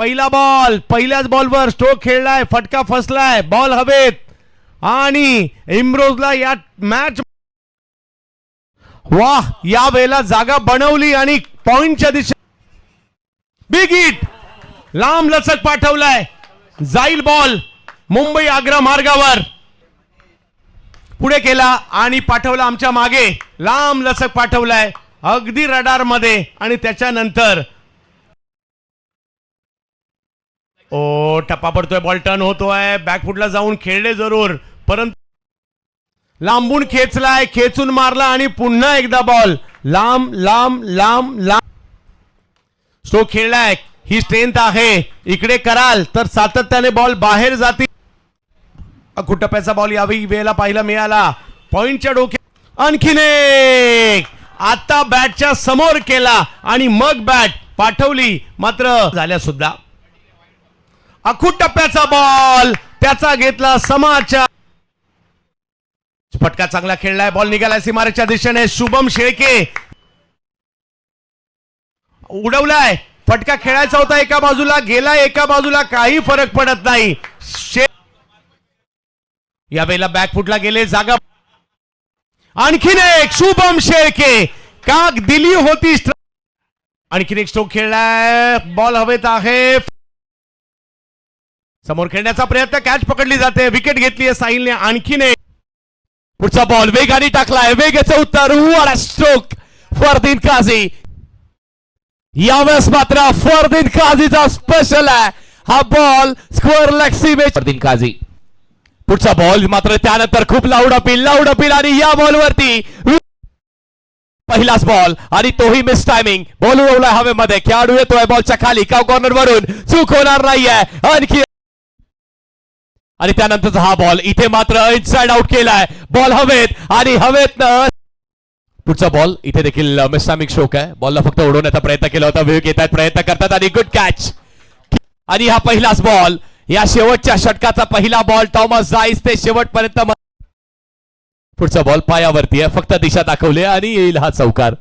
पहिला बॉल, पहिल्याच बॉलवर स्ट्रोक खेळलाय, फटका फसलाय, बॉल हवेत आणि इम्रोजला या मॅच वाह या वेळेला जागा बनवली आणि पॉइंटच्या दिशेने बिग हिट, लांब लचक पाठवलाय, जाईल बॉल मुंबई आग्रा मार्गावर, पुढे केला आणि पाठवला आमच्या मागे, लांब लचक पाठवलाय अगदी रडार मध्ये आणि त्याच्यानंतर ओ टप्पा पडतोय, बॉल टर्न होतोय, बॅकफुटला जाऊन खेळले जरूर परंतु लांबून खेचलाय, खेचून मारला आणि पुन्हा एकदा बॉल लांब लांब लांब लांब स्ट्रोक खेळलाय, ही स्ट्रेंथ आहे, इकडे कराल तर सातत्याने बॉल बाहेर जातील, टप्प्याचा बॉल यावेळी वेळेला पाहायला मिळाला, पॉइंटच्या डोक्यात आणखीन एक, आता बॅटच्या समोर केला आणि मग बॅट पाठवली मात्र झाल्या सुद्धा टप्प्याचा बॉल त्याचा घेतला समाच्या, फटका चांगला खेळलाय, बॉल निघालाय सीमारेच्या दिशेने, शुभम शेळके उडवलाय, फटका खेळायचा होता एका बाजूला, गेला एका बाजूला, काही फरक पडत नाही, या वेळेला बॅकफुटला गेले, जागा आणखीन एक शुभम शेळके काक दिली होती, आणखीन एक स्ट्रोक खेळलाय, बॉल हवेत आहे, समोर खेळण्याचा प्रयत्न, कॅच पकडली जाते, विकेट घेतली आहे साहिलने, आणखीन एक पुढचा बॉल वेगाने टाकलाय, वेगाचं उत्तर, व्हाट स्ट्रोक फरदीन काझी, यावेळेस मात्र फरदीन काझीचा स्पेशल आहे हा बॉल, स्क्वेअर लेग सीमेज फरदीन काझी, पुढचा बॉल मात्र त्यानंतर खूप लाऊड अपील आणि या बॉलवरती पहिलाच बॉल आणि तोही मिस टायमिंग, बॉल उडवलाय हवेमध्ये, खेळाडू येतोय बॉलच्या खाली, काव कॉर्नर वरून चूक होणार नाहीये, आणखी आणि त्यानंतरचा हा बॉल इथे मात्र इनसाइड आउट केलाय, बॉल हवेत आणि हवेत पुढचा बॉल इथे देखील मिस टायमिंग स्ट्रोक आहे, बॉलला फक्त उडवण्याचा प्रयत्न केला होता, वेग येतात प्रयत्न करतात आणि गुड कॅच आणि हा पहिलाच बॉल, या शेवटच्या षटकाचा पहिला बॉल, थॉमस जाईस ते शेवटपर्यंत, पुढचा बॉल पायावरती आहे, फक्त दिशा दाखवली आणि येईल हा चौकार.